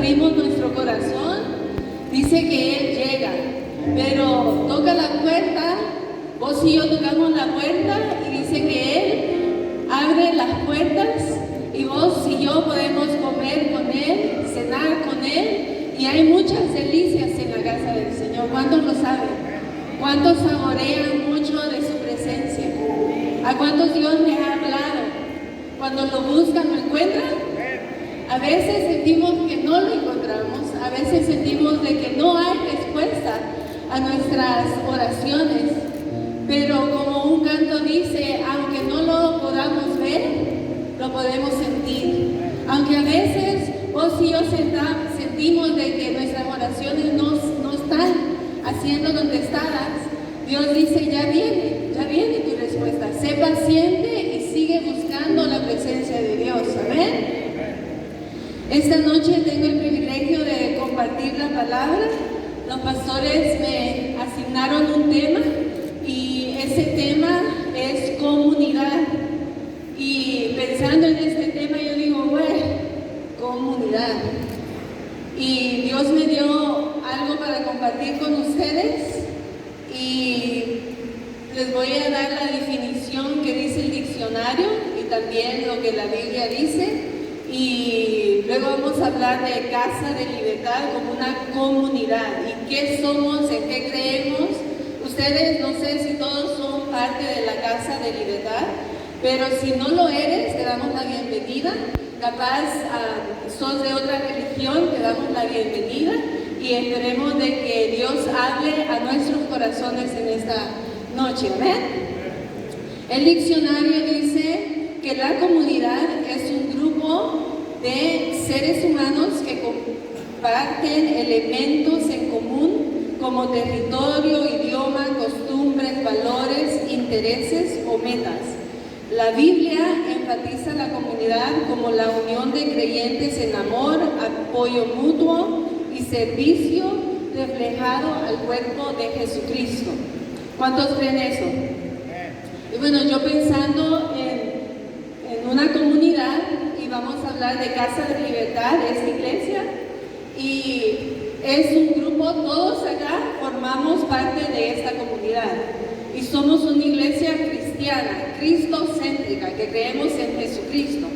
abrimos nuestro corazón, dice que Él llega, pero toca la puerta, vos y yo tocamos la puerta y dice que Él abre las puertas y vos y yo podemos comer con Él, cenar con Él, y hay muchas delicias en la casa del Señor. ¿Cuántos lo saben? ¿Cuántos saborean mucho de su presencia? ¿A cuántos Dios les ha hablado? Cuando lo buscan, ¿lo encuentran? A veces sentimos que no lo encontramos, a veces sentimos de que no hay respuesta a nuestras oraciones, pero como un canto dice, aunque no lo podamos ver, lo podemos sentir. Aunque a veces vos y yo sentimos de que nuestras oraciones no están haciendo contestadas, Dios dice, ya viene tu respuesta. Sé paciente y sigue buscando la presencia de Dios. Amén. Esta noche tengo el privilegio de compartir la palabra. Los pastores me asignaron un tema y ese tema es comunidad. Y pensando en este tema yo digo, bueno, comunidad. Y Dios me dio algo para compartir con ustedes y les voy a dar la definición que dice el diccionario y también lo que la Biblia dice. Y luego vamos a hablar de Casa de Libertad como una comunidad y qué somos, en qué creemos. Ustedes, no sé si todos son parte de la Casa de Libertad, pero si no lo eres, te damos la bienvenida. Capaz sos de otra religión, te damos la bienvenida y esperemos de que Dios hable a nuestros corazones en esta noche. ¿Amén? El diccionario dice que la comunidad es un grupo de seres humanos que comparten elementos en común como territorio, idioma, costumbres, valores, intereses o metas. La Biblia enfatiza la comunidad como la unión de creyentes en amor, apoyo mutuo y servicio reflejado al cuerpo de Jesucristo. ¿Cuántos creen eso? Y bueno, yo pensando en una comunidad, y vamos a hablar de Casa de Libertad, esta iglesia, y es un grupo, todos acá formamos parte de esta comunidad, y somos una iglesia cristiana, cristocéntrica, que creemos en Jesucristo.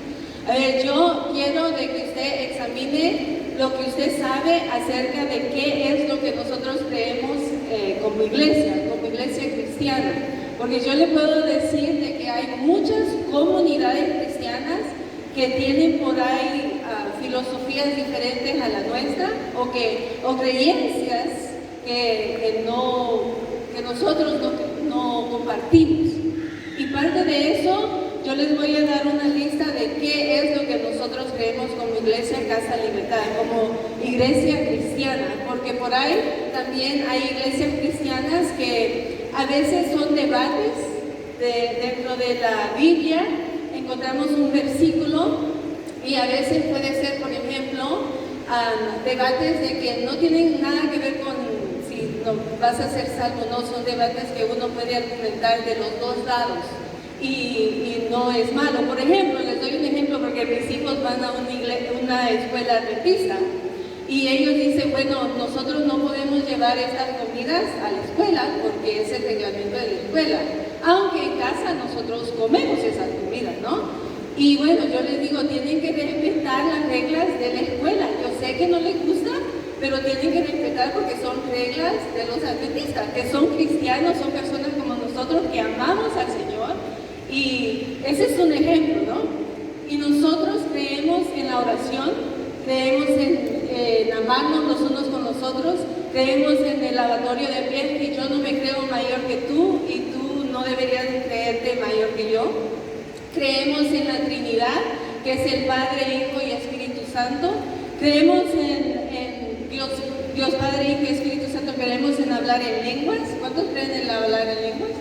A ver, yo quiero de que usted examine lo que usted sabe acerca de qué es lo que nosotros creemos como iglesia cristiana. Porque yo le puedo decir de que hay muchas comunidades cristianas que tienen por ahí filosofías diferentes a la nuestra o creencias que nosotros no compartimos. Y parte de eso, yo les voy a dar una lista de qué es lo que nosotros creemos como Iglesia Casa Libertad, como iglesia cristiana, porque por ahí también hay iglesias cristianas que a veces son debates dentro de la Biblia, encontramos un versículo y a veces puede ser, por ejemplo, debates de que no tienen nada que ver con si vas a ser salvo o no, son debates que uno puede argumentar de los dos lados y no es malo. Por ejemplo, les doy un ejemplo porque mis hijos van a una escuela adventista. Y ellos dicen, bueno, nosotros no podemos llevar estas comidas a la escuela porque es el reglamento de la escuela. Aunque en casa nosotros comemos esas comidas, ¿no? Y bueno, yo les digo, tienen que respetar las reglas de la escuela. Yo sé que no les gusta, pero tienen que respetar porque son reglas de los adventistas, que son cristianos, son personas como nosotros que amamos al Señor. Y ese es un ejemplo, ¿no? Y nosotros creemos en la oración, creemos en amarnos los unos con los otros, creemos en el lavatorio de pies, que yo no me creo mayor que tú y tú no deberías creerte mayor que yo. Creemos en la Trinidad, que es el Padre, Hijo y Espíritu Santo. Creemos en Dios Padre, Hijo y Espíritu Santo. Creemos en hablar en lenguas. ¿Cuántos creen en hablar en lenguas?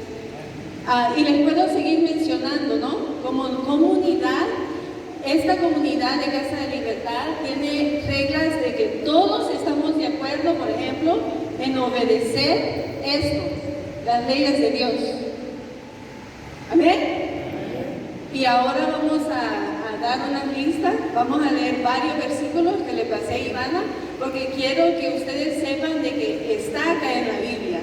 Y les puedo seguir mencionando, ¿no? Como comunidad, esta comunidad de Casa de Libertad tiene reglas de que todos estamos de acuerdo, por ejemplo, en obedecer esto, las leyes de Dios. ¿Amén? Y ahora vamos a dar una lista, vamos a leer varios versículos que le pasé a Ivana, porque quiero que ustedes sepan de que está acá en la Biblia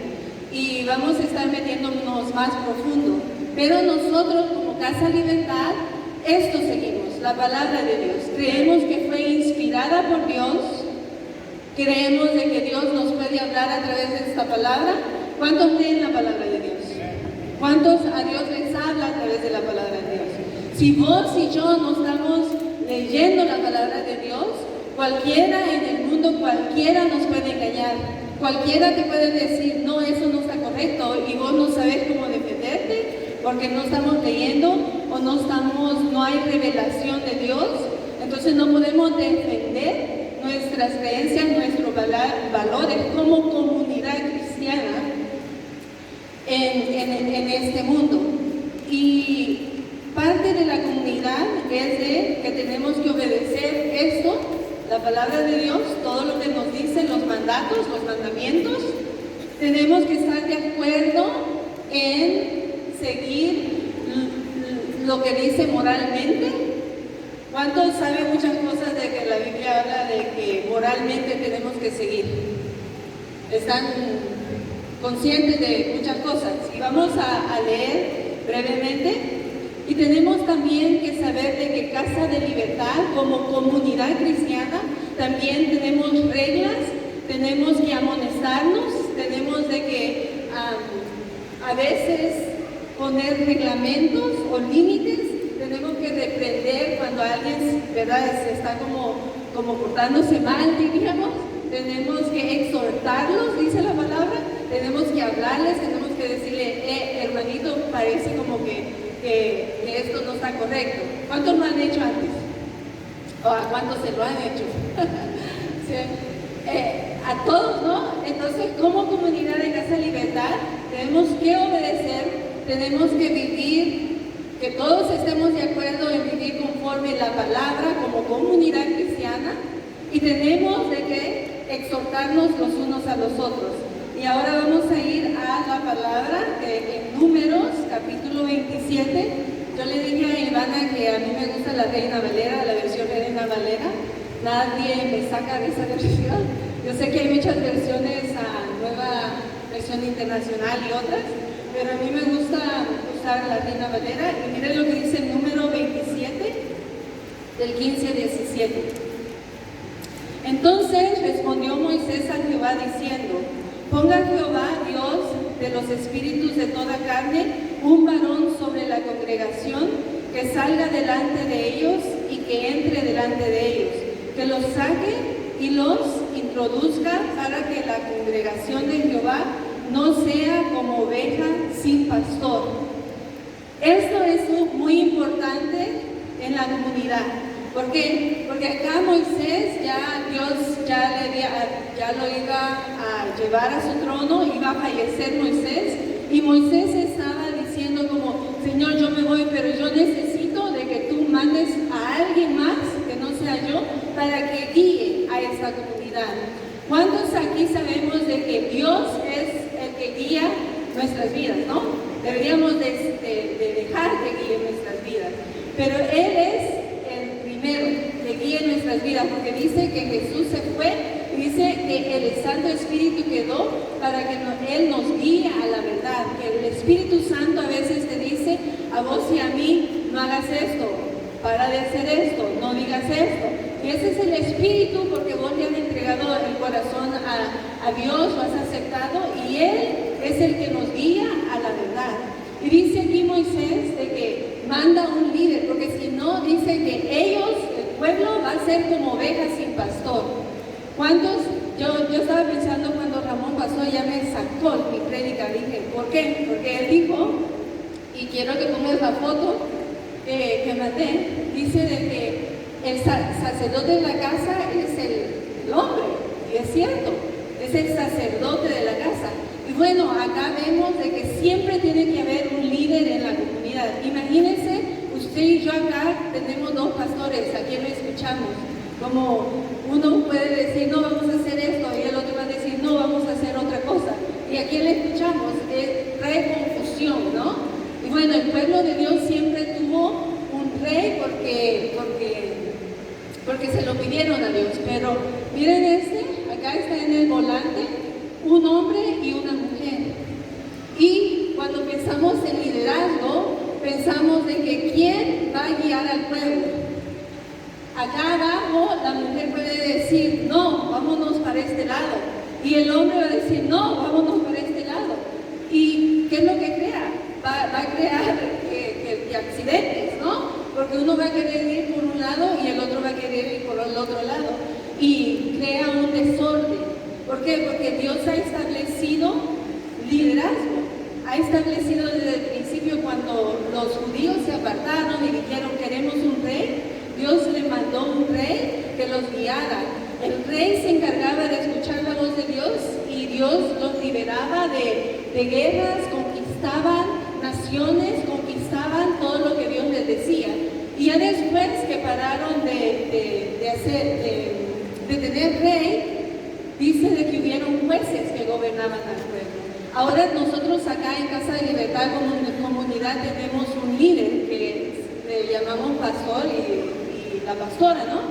y vamos a estar metiéndonos más profundo. Pero nosotros como Casa Libertad, esto seguimos, la palabra de Dios. Creemos que fue inspirada por Dios, creemos de que Dios nos puede hablar a través de esta palabra. ¿Cuántos leen la palabra de Dios? ¿Cuántos a Dios les habla a través de la palabra de Dios? Si vos y yo no estamos leyendo la palabra de Dios, cualquiera en el mundo, cualquiera nos puede engañar. Cualquiera te puede decir, no, eso no está correcto, y vos no sabes cómo defenderte porque no estamos leyendo o no hay revelación de Dios. Entonces no podemos defender nuestras creencias, nuestros valores como comunidad cristiana en este mundo. Y parte de la comunidad es de que tenemos que obedecer esto, la palabra de Dios, todo lo que nos dicen los mandatos, los mandamientos. Tenemos que estar de acuerdo en seguir lo que dice moralmente. ¿Cuántos saben muchas cosas de que la Biblia habla de que moralmente tenemos que seguir? ¿Están conscientes de muchas cosas? Y vamos a leer brevemente. Y tenemos también que saber de que Casa de Libertad, como comunidad cristiana, también tenemos reglas, tenemos que amonestarnos, tenemos de que a veces poner reglamentos o límites, tenemos que reprender cuando alguien, ¿verdad?, se está como portándose mal, diríamos. Tenemos que exhortarlos, dice la palabra, tenemos que hablarles, tenemos que decirle, hermanito, parece como que esto no está correcto. ¿Cuántos lo han hecho antes? ¿O a cuántos se lo han hecho? ¿Sí? A todos, ¿no? Entonces, como comunidad de Casa Libertad, tenemos que obedecer, tenemos que vivir, que todos estemos de acuerdo en vivir conforme la palabra como comunidad cristiana, y tenemos de que exhortarnos los unos a los otros. Y ahora vamos a ir a la palabra en Números, capítulo 27. Yo le dije a Ivana que a mí me gusta la Reina Valera, la versión Reina Valera. Nadie me saca de esa versión. Yo sé que hay muchas versiones, nueva versión internacional y otras, pero a mí me gusta usar la Reina Valera. Y miren lo que dice el número 27, del 15 al 17. Entonces respondió Moisés a Jehová diciendo: ponga Jehová, Dios de los espíritus de toda carne, un varón sobre la congregación, que salga delante de ellos y que entre delante de ellos, que los saque y los introduzca, para que la congregación de Jehová no sea como oveja sin pastor. Esto es muy importante en la comunidad. ¿Por qué? Porque acá Moisés, Dios ya lo iba a llevar a su trono, iba a fallecer Moisés, y Moisés estaba diciendo como, Señor, yo me voy, pero yo necesito de que tú mandes a alguien más, que no sea yo, para que guíe a esta comunidad. ¿Cuántos aquí sabemos de que Dios es el que guía nuestras vidas, no? Deberíamos de dejar que guíe nuestras vidas, pero Él es primero, que guíe nuestras vidas, porque dice que Jesús se fue y dice que el Santo Espíritu quedó para que Él nos guíe a la verdad. Que el Espíritu Santo a veces te dice a vos y a mí, no hagas esto, para de hacer esto, no digas esto. Y ese es el Espíritu, porque vos le has entregado el corazón a Dios, lo has aceptado, y Él es el que nos guía a la verdad. Y dice aquí Moisés de que manda un líder, porque si no, dice que ellos, el pueblo, va a ser como ovejas sin pastor. ¿Cuántos? Yo estaba pensando cuando Ramón pasó, ya me sacó mi prédica, dije, ¿por qué? Porque él dijo, y quiero que pongas la foto que mandé, dice de que el sacerdote de la casa es el hombre, y es cierto, es el sacerdote de la casa. Y bueno, acá vemos de que siempre tiene que haber un líder en la comunidad. Imagínense, usted y yo acá tenemos dos pastores, ¿a quién le escuchamos? Como uno puede decir, no, vamos a hacer esto, y el otro va a decir, no, vamos a hacer otra cosa. ¿Y a quién le escuchamos? Trae confusión, ¿no? Y bueno, el pueblo de Dios siempre tuvo un rey porque porque se lo pidieron a Dios. Pero miren acá está en el volante, un hombre y una mujer. Y cuando pensamos en liderazgo, pensamos de que quién va a guiar al pueblo. Acá abajo la mujer puede decir, no, vámonos para este lado. Y el hombre va a decir, no, vámonos para este lado. ¿Y qué es lo que crea? Va a crear que accidentes, ¿no? Porque uno va a querer ir por un lado y el otro va a querer ir por el otro lado. Y crea un desorden. ¿Por qué? Porque Dios ha establecido liderazgo. Ha establecido desde el principio, cuando los judíos se apartaron y dijeron, queremos un rey, Dios le mandó un rey que los guiara. El rey se encargaba de escuchar la voz de Dios y Dios los liberaba de guerras, conquistaban naciones, conquistaban todo lo que Dios les decía. Y ya después que pararon de tener rey, dice de que hubieron jueces que gobernaban al pueblo. Ahora nosotros acá en Casa de Libertad como comunidad tenemos un líder que le llamamos pastor y la pastora, ¿no?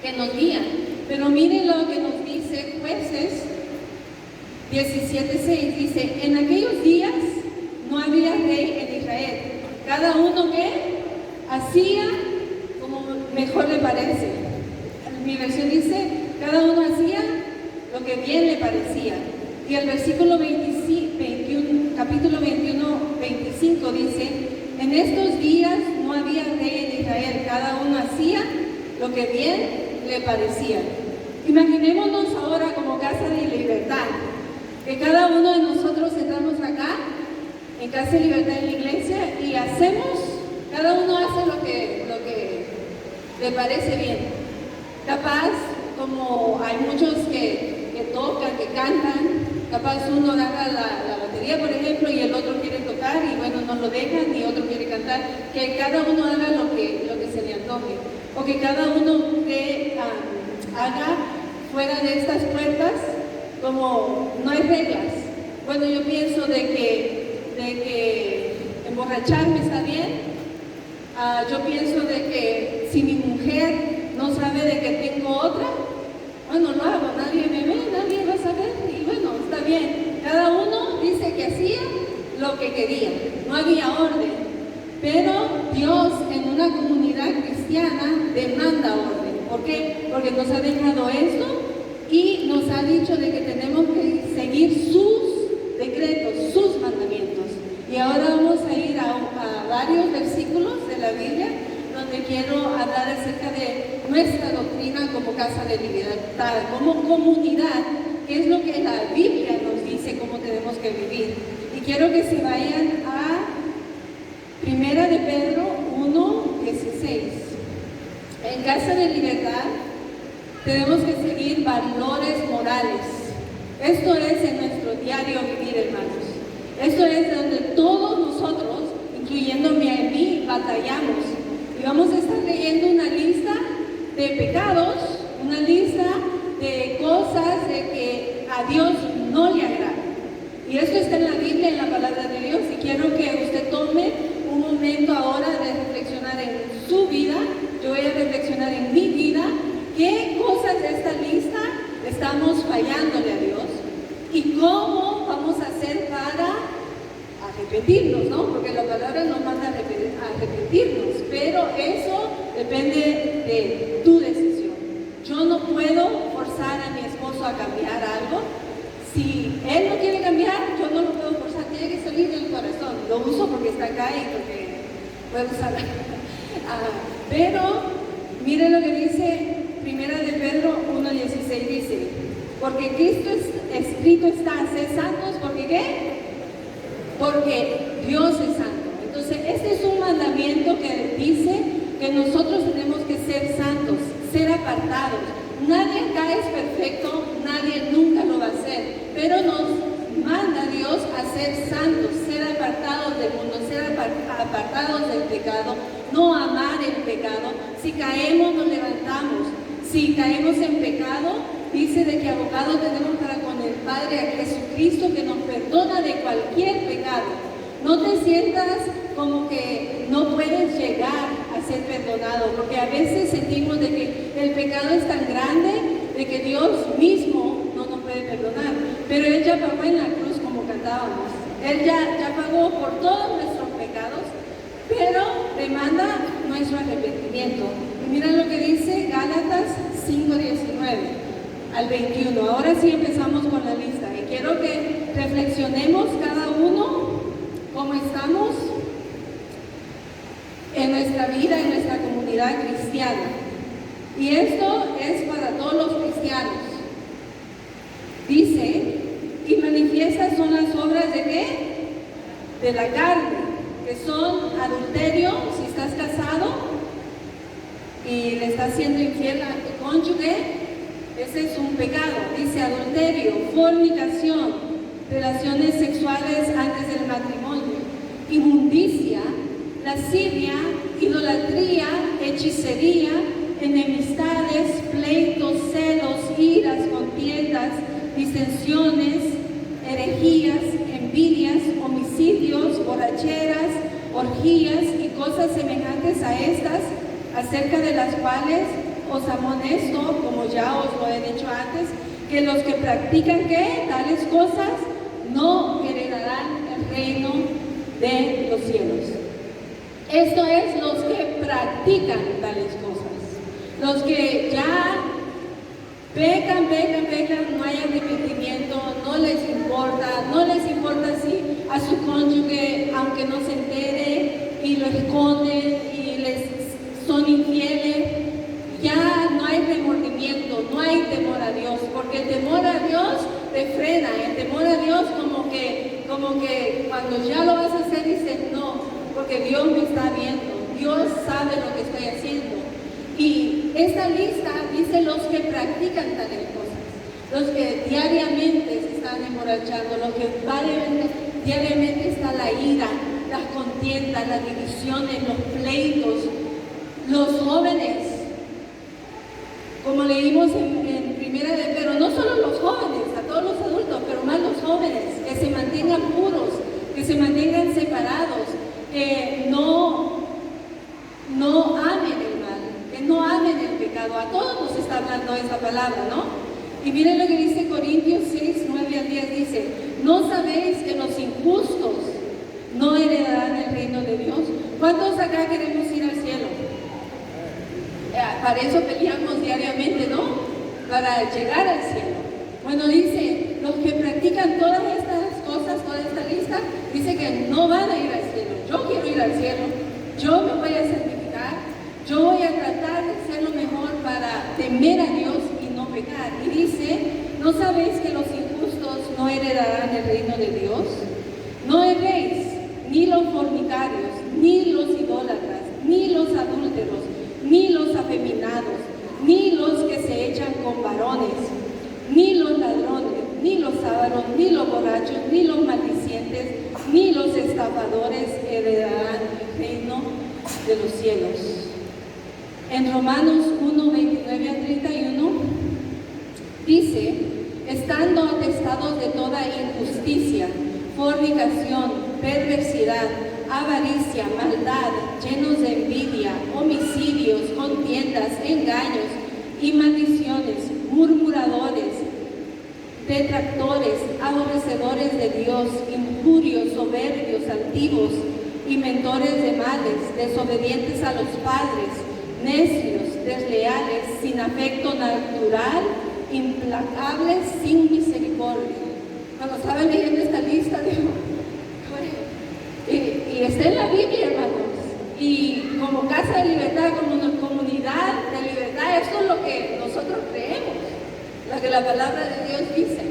Que nos guía. Pero miren lo que nos dice Jueces 17:6, dice, en aquellos días no había rey en Israel, cada uno que hacía como mejor le parece. Mi versión dice, cada uno hacía lo que bien le parecía. Y el versículo 21, capítulo 21, 25 dice, en estos días no había rey en Israel, cada uno hacía lo que bien le parecía. Imaginémonos ahora como Casa de Libertad, que cada uno de nosotros entramos acá, en Casa de Libertad en la iglesia, y cada uno hace lo que le parece bien. Capaz, como hay muchos que tocan, que cantan, capaz uno agarra la batería, por ejemplo, y el otro quiere tocar, y bueno, no lo dejan, y otro quiere cantar, que cada uno haga lo que se le antoje, o que cada uno haga fuera de estas puertas, como no hay reglas. Bueno, yo pienso de que emborracharme está bien. Yo pienso de que si mi mujer no sabe de que tengo otra, bueno, lo hago, nadie me ve, nadie va a saber, y bueno, está bien. Cada uno dice que hacía lo que quería, no había orden, pero Dios en una comunidad cristiana demanda orden. ¿Por qué? Porque nos ha dejado esto y nos ha dicho de que tenemos que seguir sus decretos, sus mandamientos. Y ahora vamos a ir a varios versículos de la Biblia donde quiero hablar acerca de nuestra doctrina como Casa de Libertad, como comunidad, que es lo que la Biblia nos dice cómo tenemos que vivir. Y quiero que se vayan a Primera de Pedro 1:16. En Casa de Libertad tenemos que seguir valores morales. Esto es en nuestro diario vivir, hermanos. Esto es donde todos nosotros, incluyéndome a mí, batallamos. Y vamos a estar leyendo una lista de pecados, una lista de cosas de que a Dios no le agrada. Y esto está en la Biblia, en la palabra de Dios. Y quiero que usted tome un momento ahora de reflexionar en su vida. Yo voy a reflexionar en mi vida. ¿Qué cosas de esta lista estamos fallándole a Dios? ¿Y cómo vamos a hacer para arrepentirnos, ¿no? Porque la palabra nos manda a arrepentirnos, pero eso depende de tu decisión. Yo no puedo forzar a mi esposo a cambiar algo. Si él no quiere cambiar, yo no lo puedo forzar, tiene que salir del corazón. Lo uso porque está acá y porque puedo usarlo. Pero mire lo que dice Primera de Pedro 1:16, dice, porque Cristo escrito está, sed santos, ¿porque qué? Porque Dios es santo. Entonces, este es un mandamiento que dice que nosotros tenemos que ser santos, ser apartados. Nadie acá es perfecto, nadie nunca lo va a ser, pero nos manda Dios a ser santos, ser apartados del mundo, ser apartados del pecado, no amar el pecado. Si caemos, nos levantamos. Si caemos en pecado, dice de que abogado tenemos para con el Padre a Jesucristo, que nos perdona de cualquier pecado. No te sientas como que no puedes llegar a ser perdonado, porque a veces sentimos de que pecado es tan grande de que Dios mismo no nos puede perdonar. Pero Él ya pagó en la cruz, como cantábamos. Él ya pagó por todos nuestros pecados, pero demanda nuestro arrepentimiento. Y mira lo que dice Gálatas 5:19 al 21. Ahora sí empezamos con la lista. Y quiero que reflexionemos cada uno cómo estamos en nuestra vida, en nuestra comunidad cristiana. Y esto es para todos los cristianos. Dice, y manifiestas son las obras ¿de qué? De la carne, que son adulterio, si estás casado y le estás siendo infiel a tu cónyuge, ese es un pecado. Dice adulterio, fornicación, relaciones sexuales antes del matrimonio, inmundicia, lascivia, idolatría, hechicería, enemistades, pleitos, celos, iras, contiendas, disensiones, herejías, envidias, homicidios, borracheras, orgías y cosas semejantes a estas, acerca de las cuales os amonesto, como ya os lo he dicho antes, que los que practican ¿qué? Tales cosas no heredarán el reino de los cielos. Esto es los que practican tales cosas. Los que ya pecan, no hay arrepentimiento, no les importa si a su cónyuge, aunque no se entere, y lo esconden y les son infieles, ya no hay remordimiento, no hay temor a Dios, porque el temor a Dios te frena, el temor a Dios como que cuando ya lo vas a hacer dices no, porque Dios me está viendo, Dios sabe lo que estoy haciendo. Y esta lista dice los que practican tales cosas, los que diariamente se están emborrachando, los que diariamente está la ira, las contiendas, las divisiones, los pleitos, los jóvenes, como leímos en primera de Pedro, no solo los jóvenes, a todos los adultos, pero más los jóvenes, que se mantengan puros, que se mantengan separados, que no amen el mal, que no amen el pecado. A todos nos está hablando esa palabra, ¿no? Y miren lo que dice Corintios 6, 9 al 10, dice, ¿no sabéis que los injustos no heredarán el reino de Dios? ¿Cuántos acá queremos ir al cielo? Para eso peleamos diariamente, ¿no? Para llegar al cielo. Bueno, dice, los que practican todas estas cosas, toda esta lista, dice que no van a ir al cielo. Yo quiero ir al cielo, yo me voy a santificar, yo voy a tratar de ser lo mejor para temer a Dios y no pecar. Y dice, ¿no sabéis que los injustos no heredarán el reino de Dios? No erréis, ni los fornicarios, ni los idólatras, ni los adúlteros, ni los afeminados, ni los que se echan con varones, ni los ladrones, ni los ávaros, ni los borrachos, ni los maldicientes, ni los estafadores heredarán el reino de los cielos. En Romanos 1, 29 al 31 dice, estando atestados de toda injusticia, fornicación, perversidad, avaricia, maldad, llenos de envidia, homicidios, contiendas, engaños y maldiciones, murmuradores, detractores, aborrecedores de Dios, injurios, soberbios, altivos, inventores de males, desobedientes a los padres, necios, desleales, sin afecto natural, implacables, sin misericordia. Cuando estaba leyendo esta lista, digo, y está en la Biblia, hermanos, y como Casa de Libertad, como una comunidad de libertad, esto es lo que nosotros creemos, lo que la palabra de Dios dice.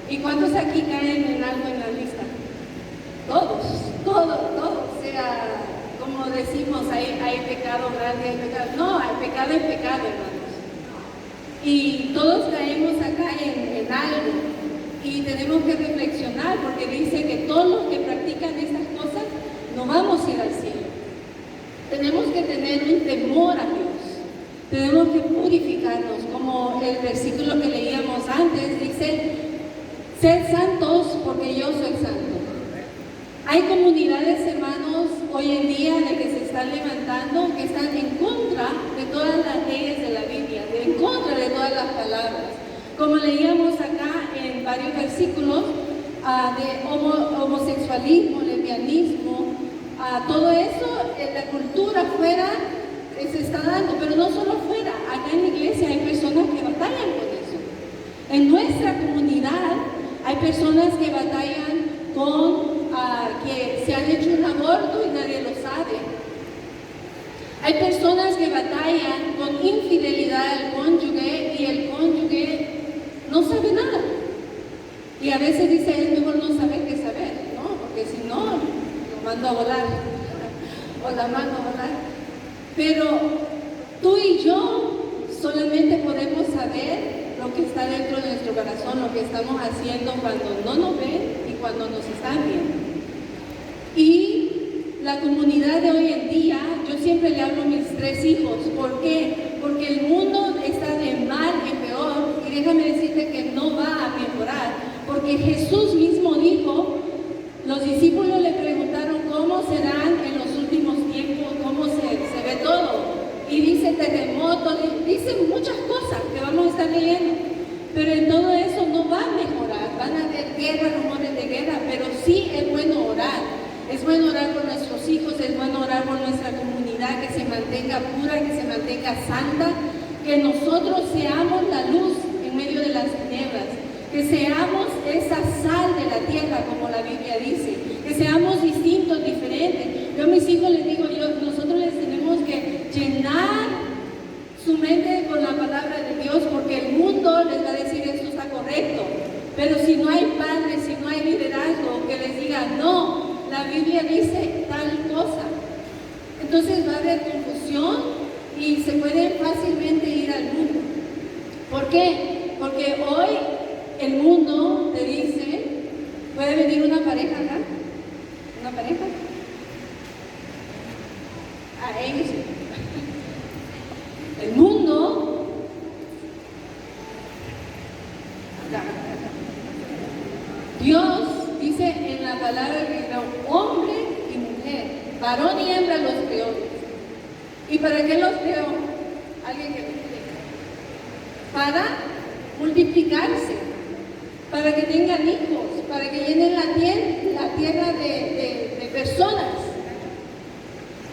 ¿Y cuántos aquí caen en algo en la lista? Todos. O sea, como decimos, hay pecado grande, hay pecado. No, hay pecado es pecado, hermanos. Y todos caemos acá en algo. Y tenemos que reflexionar, porque dice que todos los que practican estas cosas no vamos a ir al cielo. Tenemos que tener un temor a Dios. Tenemos que purificarnos, como el versículo que leíamos antes dice, sed santos porque yo soy santo. Hay comunidades, hermanos, hoy en día de que se están levantando, que están en contra de todas las leyes de la Biblia, de todas las palabras. Como leíamos acá en varios versículos de homosexualismo, lesbianismo, todo eso en la cultura afuera se está dando, pero no solo afuera, acá en la iglesia hay personas que batallan con eso. En nuestra comunidad hay personas que batallan con que se han hecho un aborto y nadie lo sabe. Hay personas que batallan con infidelidad al cónyuge y el cónyuge no sabe nada. Y a veces dice, es mejor no saber que saber, ¿no? Porque si no, lo mando a volar o la mando a volar. Pero tú y yo solamente podemos saber lo que está dentro de nuestro corazón, lo que estamos haciendo cuando no nos ven y cuando nos están viendo. Y la comunidad de hoy en día, yo siempre le hablo a mis 3 hijos. ¿Por qué? Porque el mundo está de mal en peor y déjame decirte que no va a mejorar. Porque Jesús mismo dijo, los discípulos le preguntaron cómo serán en los últimos tiempos, cómo se ve todo. Y dice terremotos, dice muchas cosas que vamos a estar leyendo. Pero en todo eso no va a mejorar, van a haber guerras, rumores de guerra, pero sí es bueno orar. Es bueno orar por nuestros hijos, es bueno orar por nuestra comunidad, que se mantenga pura, que se mantenga santa, que nosotros seamos la luz en medio de las tinieblas, que seamos esa sal de la tierra, como la Biblia dice, que seamos distintos, diferentes. Yo a mis hijos les digo, nosotros les tenemos que llenar su mente con la palabra de Dios, porque el mundo les va a decir esto está correcto, pero si no hay padres, si no hay liderazgo que les diga no, la Biblia dice tal cosa, entonces va a haber confusión y se puede fácilmente ir al mundo. ¿Por qué? Porque hoy el mundo te dice, puede venir una pareja acá, una pareja, ellos. El mundo, acá. Dios dice en la palabra que creó hombre y mujer, varón y hembra los creó. ¿Y para qué los creó? Alguien que me explique. Para multiplicarse, para que tengan hijos, para que llenen la tierra de personas.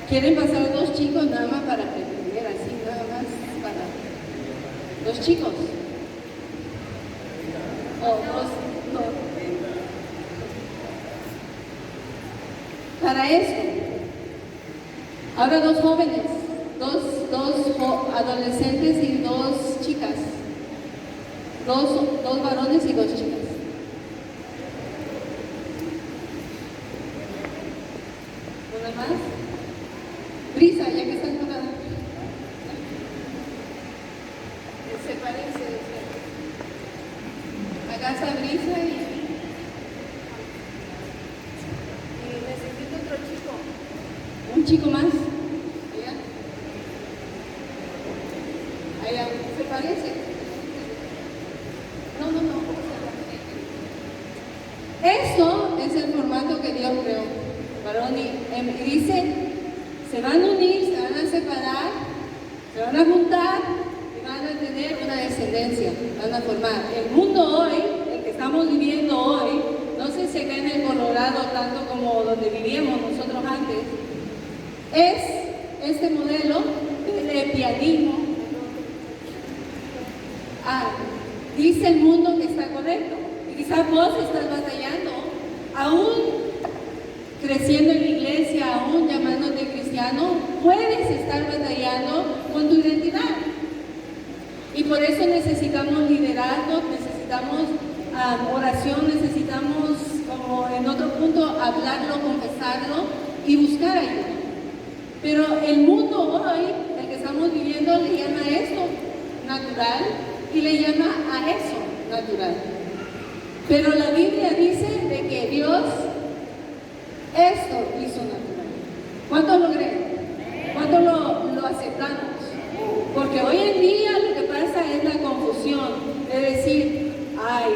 Quieren pasar 2 chicos nada más para pretender así, nada más para 2 chicos. O 2, no. Para eso. Ahora 2 jóvenes, dos adolescentes y 2 chicas. 2 varones y 2 chicas. ¿Una más? Brisa, ya que están tocadas. Se parece. Acá está Brisa y necesito otro chico. Un chico más. Allá. ¿Se parece? No. Eso es el formato que Dios creó. Varón y dice, se van a unir, se van a separar, se van a juntar y van a tener una descendencia, van a formar. El mundo hoy, el que estamos viviendo hoy, no sé si acá en el Colorado, tanto como donde vivíamos nosotros antes, es este modelo de lesbianismo. Dice el mundo que está correcto. Y quizás vos estás batallando, aún creciendo en la iglesia, aún llamándote cristiano, puedes estar batallando con tu identidad. Y por eso necesitamos liderazgo, necesitamos oración, necesitamos, como en otro punto, hablarlo, confesarlo y buscar ayuda. Pero el mundo hoy, el que estamos viviendo, le llama a esto natural y le llama a eso natural. Pero la Biblia dice de que Dios esto hizo natural. ¿Cuántos lo creen? ¿Cuántos lo aceptamos? Porque hoy en día lo que pasa es la confusión de decir, ay,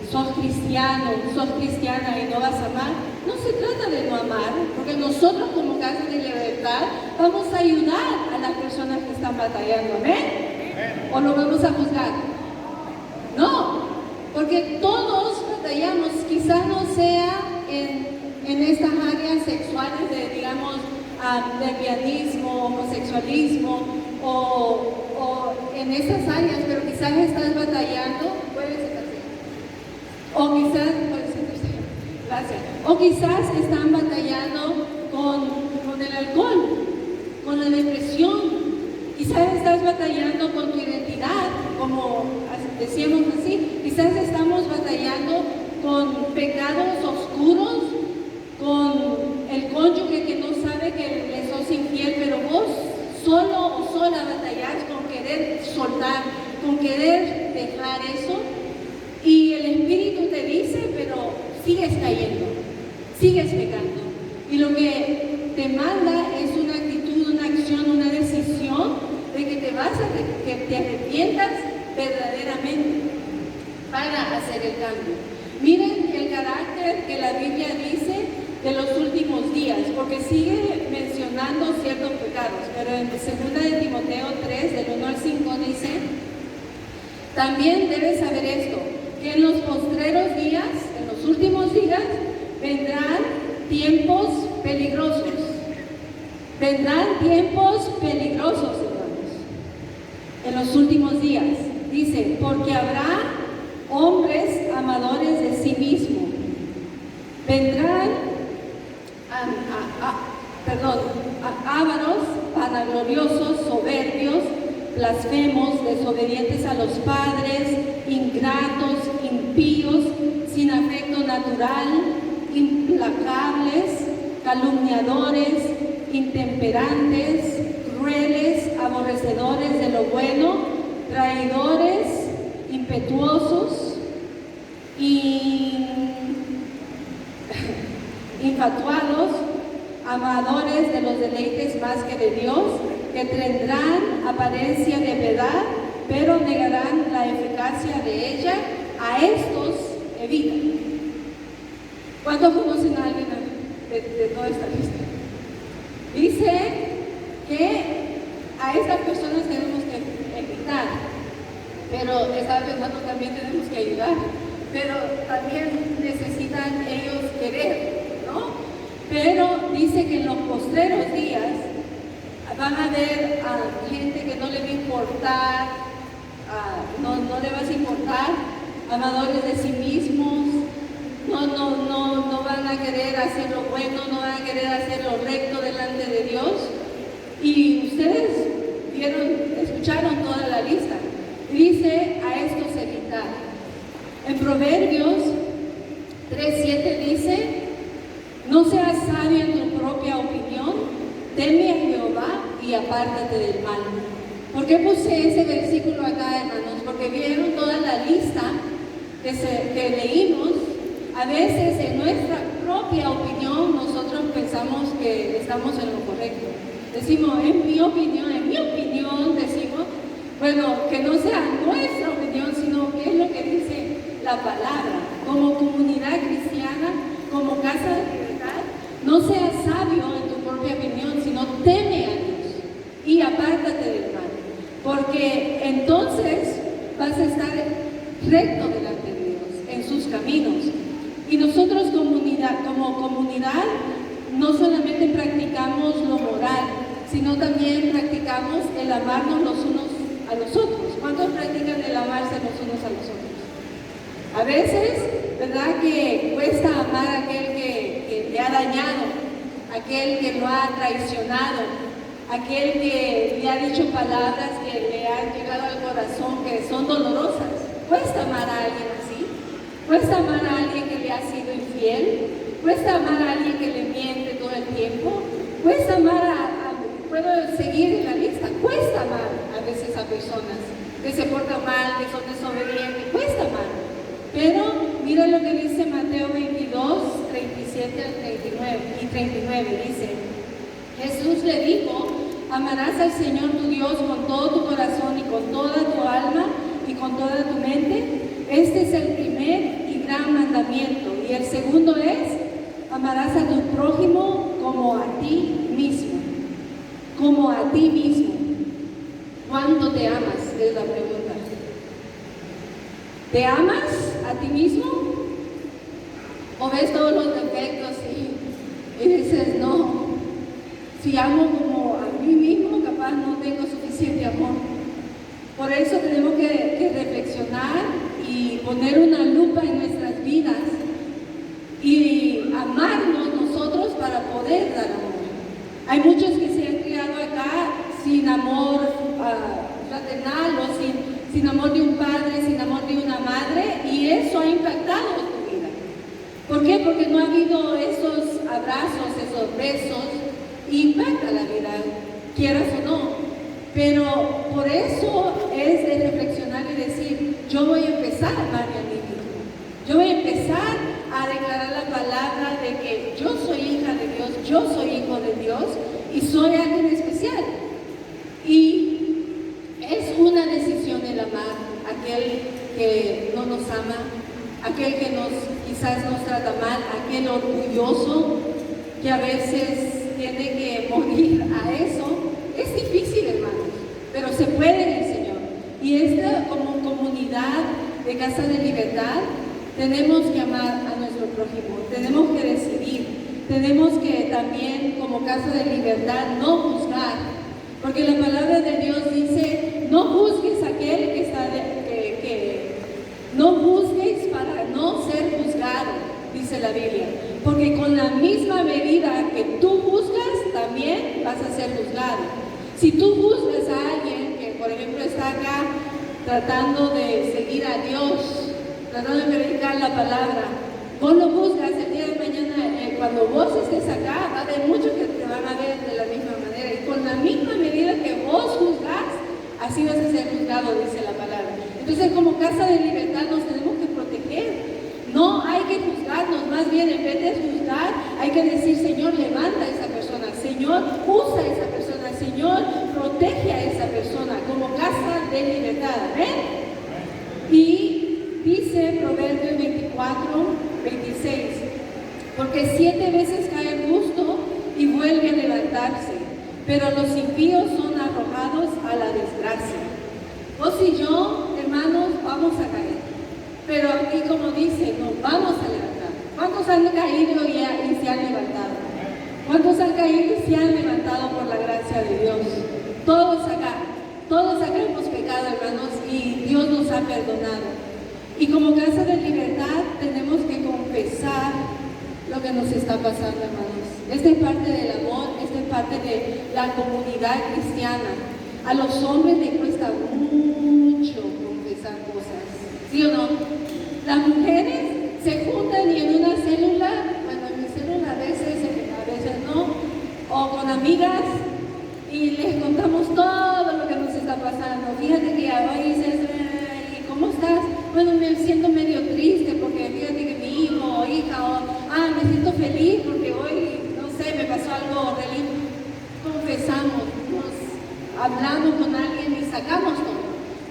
sos cristiano, sos cristiana y no vas a amar. No se trata de no amar, porque nosotros como Casa de Libertad vamos a ayudar a las personas que están batallando. ¿Amén? ¿O lo vamos a juzgar? No, porque todos batallamos, quizás no sea en estas áreas sexuales de, digamos, lesbianismo, homosexualismo o en esas áreas, pero quizás estás batallando, puede sentarse, o quizás, gracias, o quizás están batallando con el alcohol, con la depresión. Quizás estás batallando con tu identidad, como decíamos así. Quizás estamos batallando con pecados oscuros, con el cónyuge que no sabe que le sos infiel, pero vos solo o sola batallás con querer soltar, con querer dejar eso. Y el Espíritu te dice, pero sigues cayendo, sigues pecando. Y lo que te manda es una actitud, una acción, una decisión de que que te arrepientas verdaderamente para hacer el cambio. Miren el carácter que la Biblia dice de los últimos días, porque sigue mencionando ciertos pecados, pero en 2 de Timoteo 3, del 1 al 5 dice: también debes saber esto, que en los postreros días, en los últimos días, vendrán tiempos peligrosos. Vendrán tiempos peligrosos, hermanos, en los últimos días. Dice, porque habrá hombres amadores de sí mismos. Vendrán ávaros, vanagloriosos, soberbios, blasfemos, desobedientes a los padres, ingratos, impíos, sin afecto natural, implacables, calumniadores, intemperantes, crueles, aborrecedores de lo bueno, traidores, impetuosos, infatuados, amadores de los deleites más que de Dios, que tendrán apariencia de verdad, pero negarán la eficacia de ella. A estos evita. ¿Cuántos conocen a alguien de toda esta lista? Dice que a estas personas tenemos que evitar, pero estaba pensando también tenemos que ayudar, pero también necesitan ellos querer, ¿no? Pero dice que en los postreros días van a ver a gente que no le va a importar, no le vas a importar, amadores de sí mismos, no van a querer hacer lo bueno, no van a querer hacer lo recto delante de Dios. Y ustedes escucharon toda la lista. Dice a estos evitar. En Proverbios 3:7 dice: no seas sabio en tu propia opinión, teme a Jehová y apártate del mal. ¿Por qué puse ese versículo acá, hermanos? Porque vieron toda la lista que leímos. A veces en nuestra propia opinión nosotros pensamos que estamos en lo correcto. Decimos, en mi opinión, decimos, bueno, que no sea nuestra opinión, sino que es lo que dice la palabra. Como comunidad cristiana, como casa de libertad, no seas sabio en tu propia opinión, sino teme a Dios y apártate del mal. Porque entonces vas a estar recto delante de Dios, en sus caminos. Y nosotros como comunidad no solamente practicamos lo moral, sino también practicamos el amarnos los unos a los otros. ¿Cuántos practican el amarse los unos a los otros? A veces, ¿verdad?, que cuesta amar a aquel que le ha dañado, aquel que lo ha traicionado, aquel que le ha dicho palabras que le han llegado al corazón, que son dolorosas. Cuesta amar a alguien así. Cuesta amar a alguien que le ha sido infiel. Cuesta amar a alguien que le miente todo el tiempo. Cuesta amar puedo seguir en la lista. Cuesta amar a veces a personas que se portan mal, que son desobedientes. Cuesta amar. Pero mira lo que dice Mateo 22, 37 y 39. Dice, Jesús le dijo: amarás al Señor tu Dios con todo tu corazón y con toda tu alma y con toda tu mente. Este es el primer y gran mandamiento. Y el segundo es: amarás a tu prójimo como a ti mismo. Como a ti mismo. ¿Cuánto te amas? Es la pregunta. ¿Te amas a ti mismo? ¿O ves todos los defectos y dices, no, si amo como a mí mismo, capaz no tengo suficiente amor? Por eso tenemos que reflexionar y poner una lupa en nuestras vidas y amarnos nosotros para poder dar amor. Hay muchos que se han criado acá sin amor fraternal o sin amor de un padre, sin amor de una madre, y eso ha impactado tu vida. ¿Por qué? Porque no ha habido esos abrazos, esos besos, y impacta la vida, quieras o no. Pero por eso es de reflexionar y decir, yo voy a empezar a amarme a mí mismo. Yo voy a empezar a declarar la palabra de que yo soy hija de Dios, yo soy hijo de Dios y soy alguien especial. Y es una decisión el amar a aquel que no nos ama, aquel que quizás nos trata mal, aquel orgulloso que a veces tiene que morir a eso. Es difícil, hermanos, pero se puede en el Señor. Y esta, como comunidad de Casa de Libertad, tenemos que amar a nuestro prójimo, tenemos que decidir, tenemos que también, como Casa de Libertad, no juzgar, porque la palabra de Dios dice, no juzgues a aquel que está, no juzgues para no ser juzgado, dice la Biblia, porque con la misma medida que tú juzgas, también vas a ser juzgado. Si tú juzgas a alguien que, por ejemplo, está acá tratando de seguir a Dios, tratando de predicar la palabra, vos lo juzgas el día de mañana, cuando vos estés acá, va a haber muchos que te van a ver de la misma manera, y con la misma medida que vos juzgas, así vas a ser juzgado, dice la palabra. Entonces, como Casa de Libertad nos tenemos que proteger. No hay que juzgarnos, más bien en vez de juzgar, hay que decir, Señor, levanta a esa persona, Señor, usa a esa persona, Señor, protege a esa persona, como Casa de Libertad. ¿Ven? Y dice Proverbios 24:26, porque 7 veces cae el justo y vuelve a levantarse, pero los impíos son arrojados a la desgracia. Vos y yo, hermanos, vamos a caer. Pero aquí, como dice, nos vamos a levantar. ¿Cuántos han caído y se han levantado? ¿Cuántos han caído y se han levantado por la gracia de Dios? Todos acá hemos pecado, hermanos, y Dios nos ha perdonado. Y como Casa de Libertad tenemos que confesar lo que nos está pasando, hermanos. Esta es parte del amor, esta es parte de la comunidad cristiana. A los hombres les cuesta mucho confesar cosas, ¿sí o no? Las mujeres se juntan y en una célula, bueno, en mi célula a veces no, o con amigas, y les contamos todo lo que nos está pasando. Fíjate que hoy dices, ¿y cómo estás? Bueno, me siento medio triste porque fíjate que mi hijo o hija, me siento feliz porque hoy, no sé, me pasó algo horrible. Confesamos, hablamos con alguien y sacamos todo.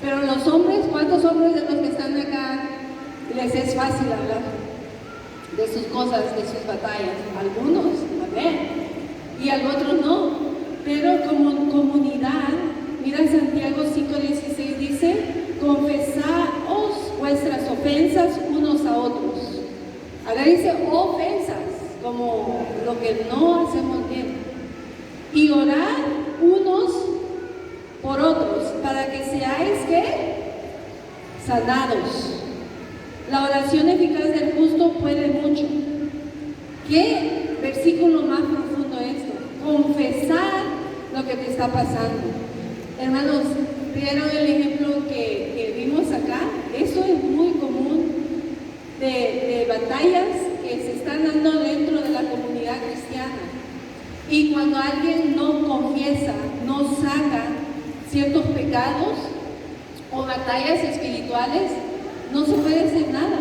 Pero los hombres, ¿cuántos hombres de los que están acá les es fácil hablar de sus cosas, de sus batallas? Algunos, amén, y a otros no. Pero como comunidad, mira Santiago 5:16 dice, confesaos vuestras ofensas unos a otros. Acá dice ofensas, como lo que no hacemos bien. Y orad unos por otros, para que seáis, ¿qué? Sanados. La oración eficaz del justo puede mucho. ¿Qué versículo más profundo es esto? Confesar lo que te está pasando. Hermanos, vieron el ejemplo que vimos acá. Eso es muy común de batallas que se están dando dentro de la comunidad cristiana. Y cuando alguien no confiesa, no saca ciertos pecados o batallas espirituales, no se puede hacer nada.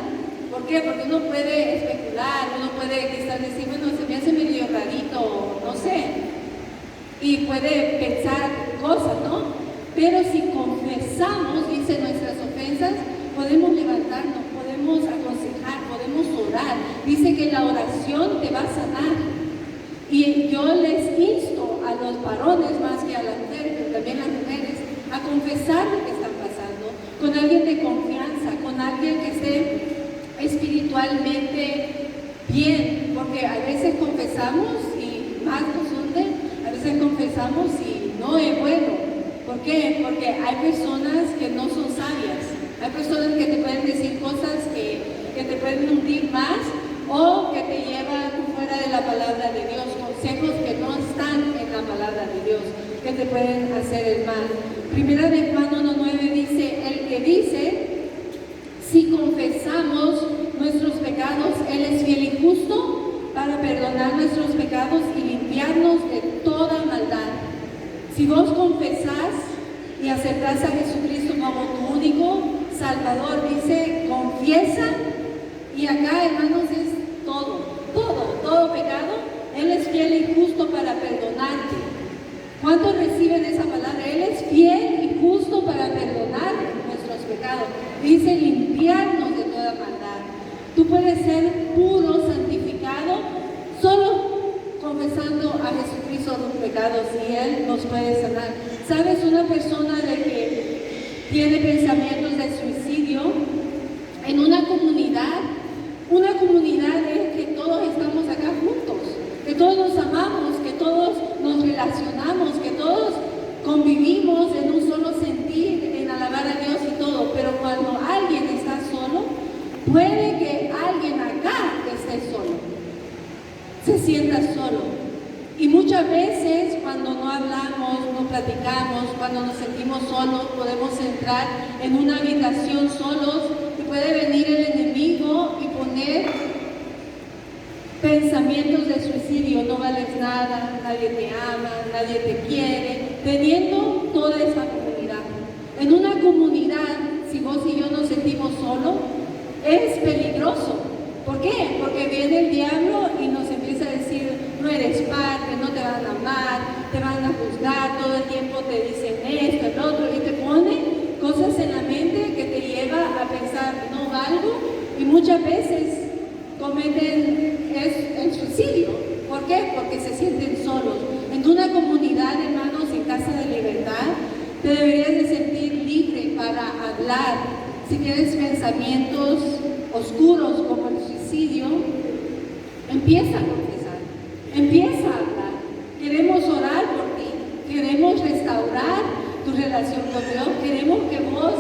¿Por qué? Porque uno puede especular, uno puede quizás decir, bueno, se me hace medio rarito, no sé, y puede pensar cosas, ¿no? Pero si confesamos, dice, nuestras ofensas, podemos levantarnos, podemos aconsejar, podemos orar. Dice que la oración te va a sanar. Y yo les insto a los varones más que a las mujeres, pero también las mujeres, a confesar lo que están pasando, con alguien de confianza, con alguien que esté espiritualmente bien, porque a veces confesamos y más nos hunde, a veces confesamos y no es bueno. ¿Por qué? Porque hay personas que no son sabias, hay personas que te pueden decir cosas que te pueden hundir más o que te llevan fuera de la palabra de Dios, consejos que no están en la palabra de Dios, que te pueden hacer el mal. Primera de Juan 1:9 dice, el que dice, si confesamos nuestros pecados, Él es fiel y justo para perdonar nuestros pecados y limpiarnos de toda maldad. Si vos confesás y aceptás a Jesucristo como tu único Salvador, dice, confiesa, y acá, hermanos, es todo pecado, Él es fiel y justo para perdonarte. ¿Cuántos reciben esa palabra? Él es fiel y justo para perdonar nuestros pecados. Dice limpiarnos de toda maldad. Tú puedes ser puro, santificado, solo confesando a Jesucristo tus pecados y Él nos puede sanar. ¿Sabes? Una persona de que tiene pensamientos de suicidio en una comunidad es que todos estamos acá juntos, que todos nos amamos, que todos nos relacionamos, que todos convivimos en un solo sentir, en alabar a Dios y todo, pero cuando alguien está solo, puede que alguien acá esté solo, se sienta solo. Y muchas veces cuando no hablamos, no platicamos, cuando nos sentimos solos, podemos entrar en una habitación solos y puede venir el enemigo y poner pensamientos de suicidio, no vales nada, nadie te ama, nadie te quiere, teniendo toda esa comunidad. En una comunidad, si vos y yo nos sentimos solos, es peligroso. ¿Por qué? Porque viene el diablo y nos empieza a decir, no eres parte, no te van a amar, te van a juzgar, todo el tiempo te dicen esto, el otro, y te pone cosas en la mente que te lleva a pensar, no valgo, y muchas veces cometen el suicidio. ¿Por qué? Porque se sienten solos. En una comunidad, hermanos, en Casa de Libertad, te deberías de sentir libre para hablar. Si tienes pensamientos oscuros como el suicidio, empieza a confesar, empieza a hablar. Queremos orar por ti, queremos restaurar tu relación con Dios, queremos que vos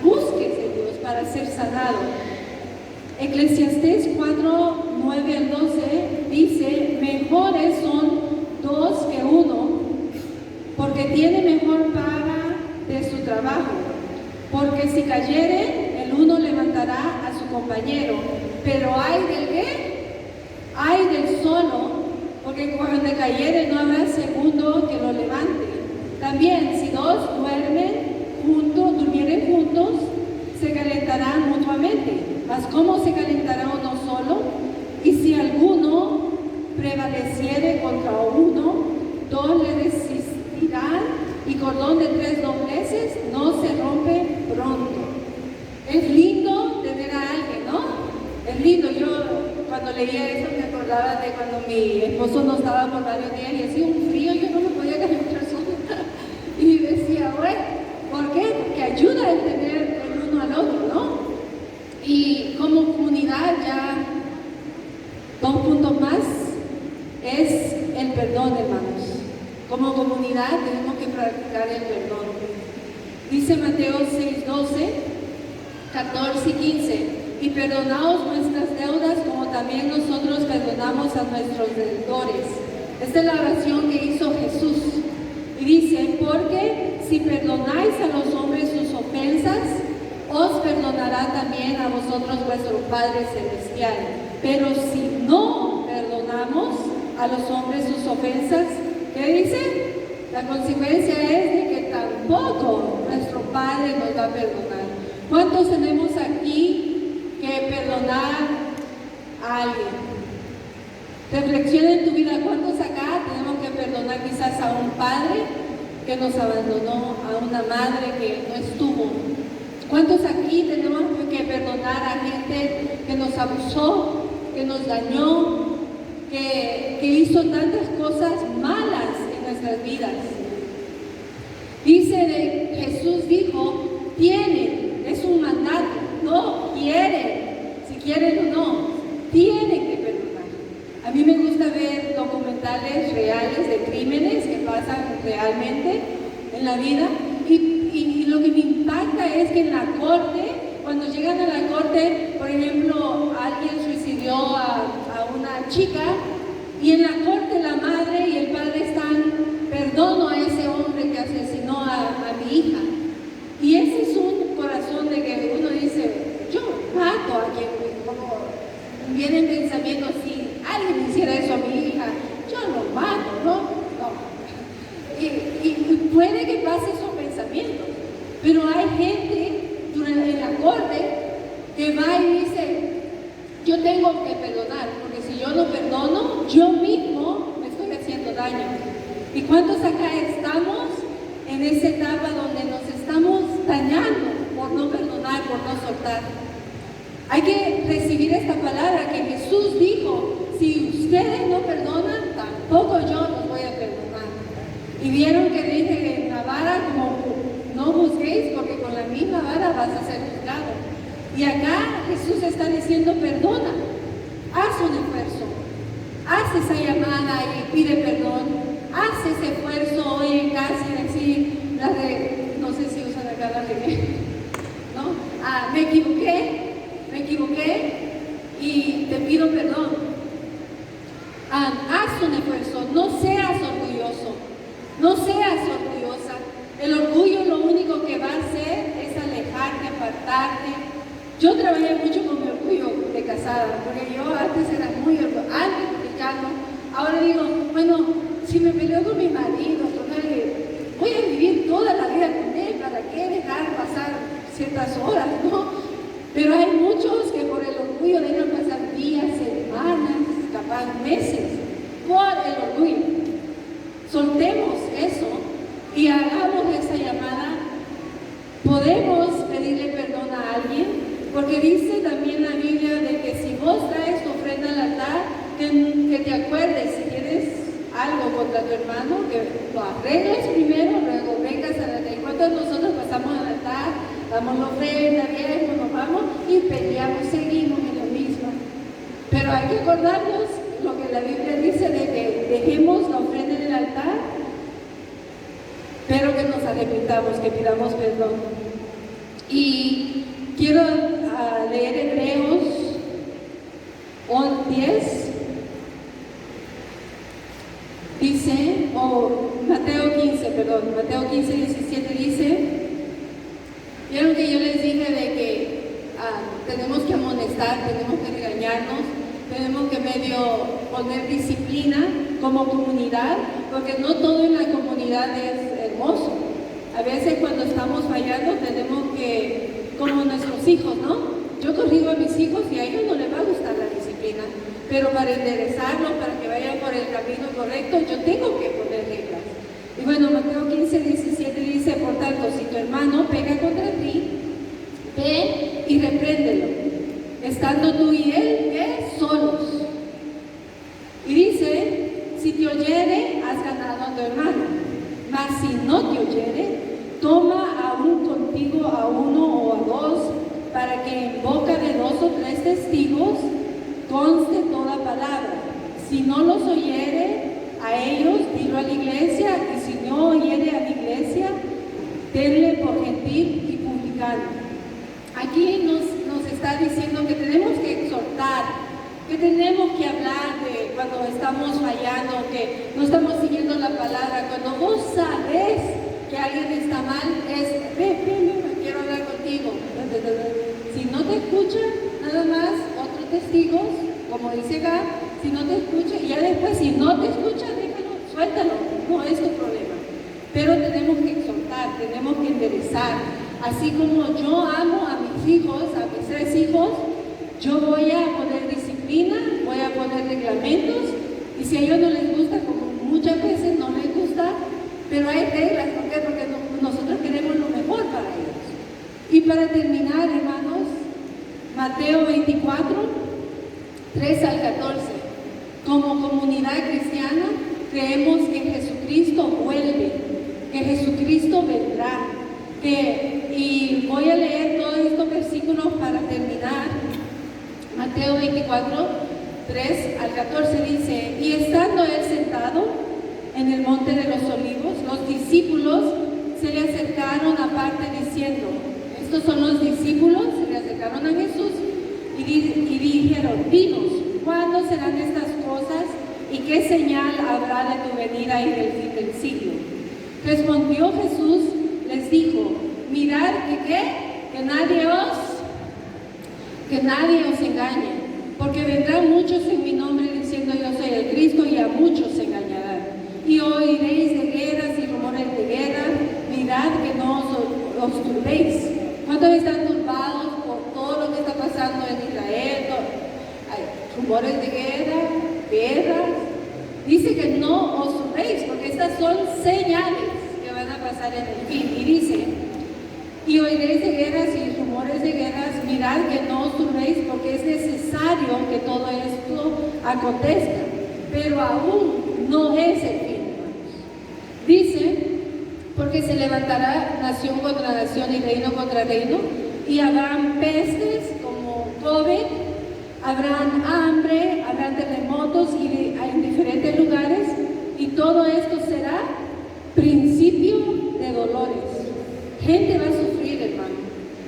busques a Dios para ser sanado. Eclesiastés 4:9-12 dice, mejores son dos que uno, porque tiene mejor paga de su trabajo. Porque si cayere, el uno levantará a su compañero. Pero hay del ¿qué? Hay del solo, porque cuando cayere no habrá segundo que lo levante. También, si dos durmieren juntos, se calentarán mutuamente. Mas ¿cómo se calentará uno solo? Y si alguno prevaleciere contra uno, dos le resistirán, y cordón de 3 dobleces no se rompe pronto. Es lindo tener a alguien, ¿no? Es lindo. Yo cuando leía eso me acordaba de cuando mi esposo no estaba por varios días y hacía un frío, yo no me podía calentar sola. Y decía, bueno, ¿por qué? Porque ayuda a tener el uno al otro, ¿no? Y como comunidad ya 2 puntos más es el perdón, hermanos. Como comunidad tenemos que practicar el perdón. Dice Mateo 6:12, 14 y 15, y perdonaos nuestras deudas como también nosotros perdonamos a nuestros deudores. Esta es la oración que hizo Jesús. Y dice, porque si perdonáis a los hombres sus ofensas, os perdonará también a vosotros vuestro Padre Celestial. Pero si no perdonamos a los hombres sus ofensas, ¿qué dice? La consecuencia es de que tampoco nuestro Padre nos va a perdonar. ¿Cuántos tenemos aquí que perdonar a alguien? Reflexiona en tu vida, ¿cuántos acá tenemos que perdonar quizás a un padre que nos abandonó, a una madre que no estuvo? ¿Cuántos aquí tenemos que perdonar a gente que nos abusó, que nos dañó, que hizo tantas cosas malas en nuestras vidas? Dice de Jesús dijo, tienen, es un mandato, no quieren, si quieren o no, tienen que perdonar. A mí me gusta ver documentales reales de crímenes que pasan realmente en la vida y lo que me impacta es que en la corte, cuando llegan a la corte, por ejemplo, alguien suicidió a una chica y en la corte la madre y el padre están, perdono a ese hombre que asesinó a mi hija. Y ese es un corazón de que uno dice, yo mato a quien, como vienen pensamientos, si alguien hiciera eso a mi hija, yo lo mato, ¿no? Y puede que pase esos pensamientos, pero hay gente en la corte que va y dice, yo tengo que perdonar, porque si yo no perdono, yo mismo me estoy haciendo daño. ¿Y cuántos acá estamos en esa etapa donde nos estamos dañando por no perdonar, por no soltar? Hay que recibir esta palabra que Jesús dijo, si ustedes no perdonan, tampoco yo los voy a perdonar. Y vieron que dije en la vara, como no juzguéis, porque con la misma vara vas a ser juzgado. Y acá Jesús está diciendo, perdona, haz un esfuerzo, haz esa llamada y pide perdón, haz ese esfuerzo hoy en casa y decir, no sé si usan acá la de, ¿no? Me equivoqué y te pido perdón. Haz un esfuerzo, no seas orgulloso, no seas orgullosa. El orgullo lo único que va a hacer es alejarte, apartarte. Yo trabajé mucho con mi orgullo de casada, porque yo antes era muy orgullosa, antes cristiano. Ahora digo, bueno, si me peleo con mi marido, voy a vivir toda la vida con él, ¿para qué dejar pasar ciertas horas, no? Pero hay muchos que por el orgullo dejan pasar días, semanas, capaz meses, por el orgullo. Soltemos eso y hagamos esa llamada. Podemos pedirle perdón a alguien, porque dice también la Biblia de que si vos traes tu ofrenda al altar, que te acuerdes, si tienes algo contra tu hermano, que lo arregles primero, luego vengas al altar. Y cuando nosotros pasamos al altar, damos la ofrenda, bien, nos vamos y peleamos, seguimos en lo mismo. Pero hay que acordarnos lo que la Biblia dice de que dejemos la ofrenda en el altar, pero que nos arrepintamos, que pidamos perdón. Y quiero leer Hebreos 10. Dice, Mateo 15, 17 dice, vieron que yo les dije de que tenemos que amonestar, tenemos que regañarnos, tenemos que medio poner disciplina como comunidad, porque no todo en la comunidad es hermoso. A veces cuando estamos fallando tenemos que, como nuestros hijos, ¿no? Yo corrijo a mis hijos y a ellos no les va a gustar la disciplina, pero para enderezarlo, para que vayan por el camino correcto, yo tengo que poner reglas. Y bueno, Mateo 15, 17 dice, por tanto, si tu hermano pega contra ti, ve y repréndelo, estando tú y él, solos. Y dice, si te oyere, has ganado a tu hermano, mas si no te oyere, toma aún contigo a uno o a dos, para que en boca de 2 o 3 testigos conste toda palabra. Si no los oyere a ellos, dilo a la iglesia, y si no oyere a la iglesia, tenle por gentil y publicano. Aquí nos está diciendo que tenemos que exhortar, que tenemos que hablar de cuando estamos fallando, que no estamos siguiendo la palabra. Cuando vos sabes que alguien está mal, es, ven, quiero hablar contigo. Si no te escuchan, nada más otros testigos, como dice acá, si no te escuchan, y ya después si no te escuchan, déjalo, suéltalo, no es tu problema. Pero tenemos que exhortar, tenemos que enderezar. Así como yo amo a mis hijos, a mis 3 hijos, yo voy a poner disciplina, voy a poner reglamentos, y si a ellos no les gusta, como muchas veces no les gusta, pero hay reglas. ¿Por qué? Porque nosotros queremos lo mejor para ellos. Y para terminar, hermanos, Mateo 24, 3 al 14. Como comunidad cristiana, creemos que Jesucristo vuelve que Jesucristo vendrá. Y voy a leer todos estos versículos para terminar. Mateo 24, 3 al 14 dice: y estando él sentado en el monte de los olivos, los discípulos se le acercaron aparte diciendo, estos son los discípulos, se le acercaron a Jesús y dijeron, dinos, ¿cuándo serán estas cosas y qué señal habrá de tu venida y del fin del siglo? Respondió Jesús, les dijo, mirad que nadie os engañe, porque vendrán muchos en mi nombre diciendo yo soy el Cristo y a muchos se engañarán. Y oiréis de guerras y rumores de guerra, mirad que no os turbéis. ¿Cuántos están turbados por todo lo que está pasando en Israel? Hay rumores de guerras. Dice que no os turbéis, porque estas son señales que van a pasar en el fin. Y dice, y oiréis de guerras y rumores de guerras, mirad que no os turbéis, porque es necesario que todo esto acontezca, pero aún no es el fin. Dice, porque se levantará nación contra nación y reino contra reino, y habrán pestes como COVID, habrán hambre, habrán terremotos en diferentes lugares, y todo esto será principio de dolores. Gente va a sufrir, hermano.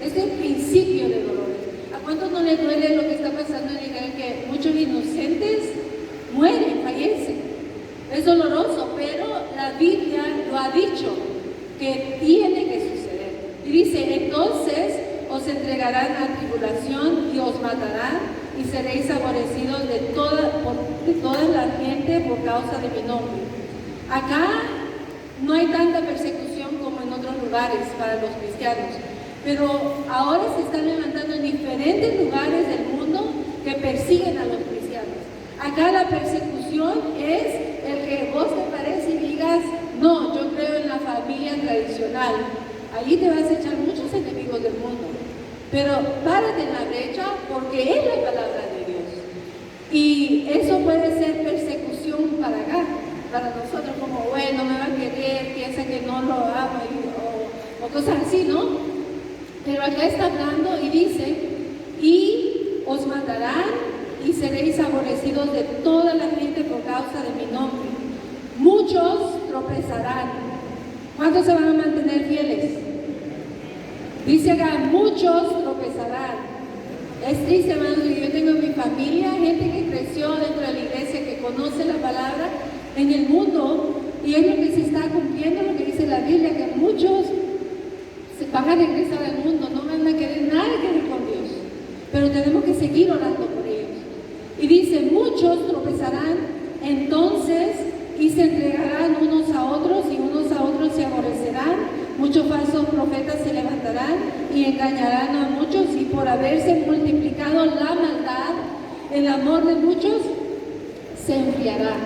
Este es el principio de dolores. ¿A cuántos no les duele lo que está pasando en Israel? Que muchos inocentes mueren, fallecen. Es doloroso, pero la Biblia lo ha dicho, que tiene que suceder. Y dice, entonces os entregarán a tribulación y os matarán y seréis aborrecidos de toda la gente por causa de mi nombre. Acá no hay tanta persecución como en otros lugares para los cristianos, pero ahora se están levantando en diferentes lugares del mundo que persiguen a los cristianos. Acá la persecución es el que vos te pares y digas, no, yo creo en la familia tradicional. Ahí te vas a echar muchos enemigos del mundo, pero párate en la brecha porque es la palabra de Dios. Y eso puede ser persecución para acá, para nosotros, como, bueno, me va a querer, piensa que no lo amo, o cosas así, ¿no? Pero acá está hablando y dice, y os matarán y seréis aborrecidos de toda la gente por causa de mi nombre. Muchos tropezarán. ¿Cuántos se van a mantener fieles? Dice acá, muchos tropezarán. Es triste, hermanos, que yo tengo en mi familia gente que creció dentro de la iglesia, que conoce la palabra en el mundo, y es lo que se está cumpliendo, lo que dice la Biblia, que muchos se van a regresar al mundo, no van a querer nada que ver con Dios, pero tenemos que seguir orando por ellos. Y dice, muchos tropezarán entonces y se entregarán unos a otros y unos a otros se aborrecerán. Muchos falsos profetas se levantarán y engañarán a muchos, y por haberse multiplicado la maldad, el amor de muchos se enfriará.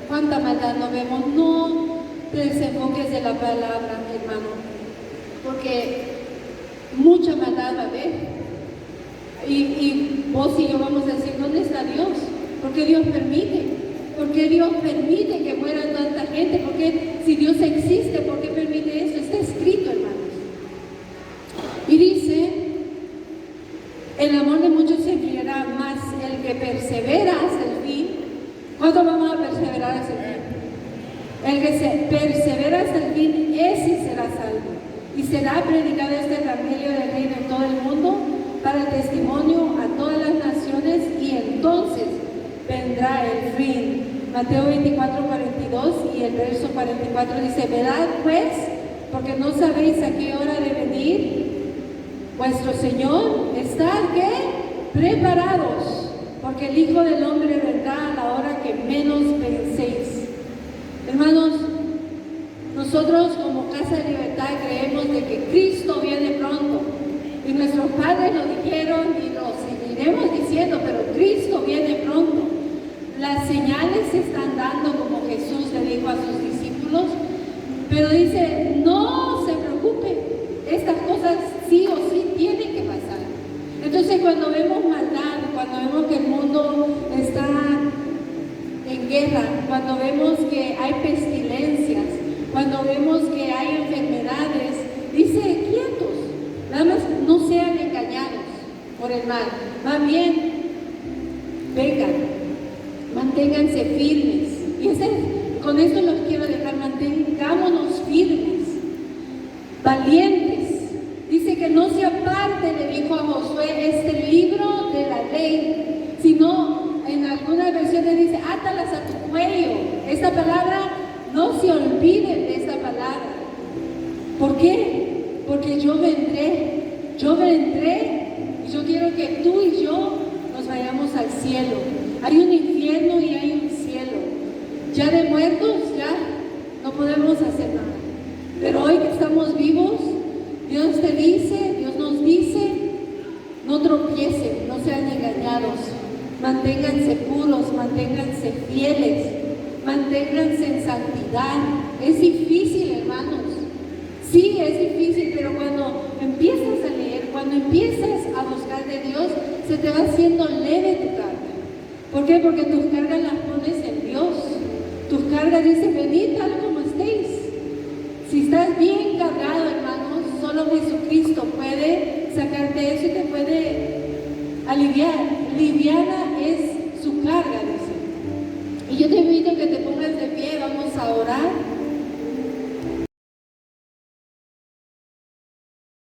¿Cuánta maldad no vemos? No te desenfoques de la palabra, hermano, porque mucha maldad va a haber. Y vos y yo vamos a decir, ¿dónde está Dios? ¿Por qué Dios permite? ¿Por qué Dios permite que mueran tanta gente? ¿Por qué, si Dios existe, por qué permite eso? Está escrito, hermanos. Y dice, el amor de muchos se enfriará, más el que persevera hasta el fin. ¿Cuánto vamos a perseverar hasta el fin? El que se persevera hasta el fin, ese será salvo. Y será predicado este evangelio del reino en todo el mundo para testimonio a todas las naciones, y entonces vendrá el fin. Mateo 24, 42 y el verso 44 dice, velad pues, porque no sabéis a qué hora de venir vuestro Señor. Estad, ¿qué? Preparados, porque el Hijo del Hombre vendrá a la hora que menos penséis. Hermanos, nosotros como Casa de Libertad creemos de que Cristo viene pronto. Y nuestros padres lo dijeron y lo seguiremos diciendo, pero Cristo viene pronto. Las señales se están dando, como Jesús le dijo a sus discípulos, pero dice, no se preocupen, estas cosas sí o sí tienen que pasar. Entonces, cuando vemos maldad, cuando vemos que el mundo está en guerra, cuando vemos que hay pestilencias, cuando vemos que hay por el mal. Más bien, vengan, manténganse firmes. Y con esto los quiero dejar, mantengámonos firmes, valientes. Dice que no se aparte, le dijo a Josué, este libro de la ley, sino en algunas versiones dice, átalas a tu cuello. Esta palabra, no se olviden de esta palabra. ¿Por qué? Porque yo vendré y yo quiero que tú y yo nos vayamos al cielo. Hay un infierno y hay un cielo. Ya de muertos, ya no podemos hacer nada. Pero hoy que estamos vivos, Dios nos dice, no tropiecen, no sean engañados, manténganse puros, manténganse fieles, manténganse en santidad. Es difícil, hermanos. Sí, es difícil, pero cuando empiezas a leer, cuando empiezas a buscar de Dios, se te va haciendo leve tu carga. ¿Por qué? Porque tus cargas las pones en Dios. Tus cargas dicen, venid tal como estéis. Si estás bien cargado, hermanos, solo Jesucristo puede sacarte eso y te puede aliviar. Liviana es su carga, dice. Y yo te invito a que te pongas de pie, vamos a orar.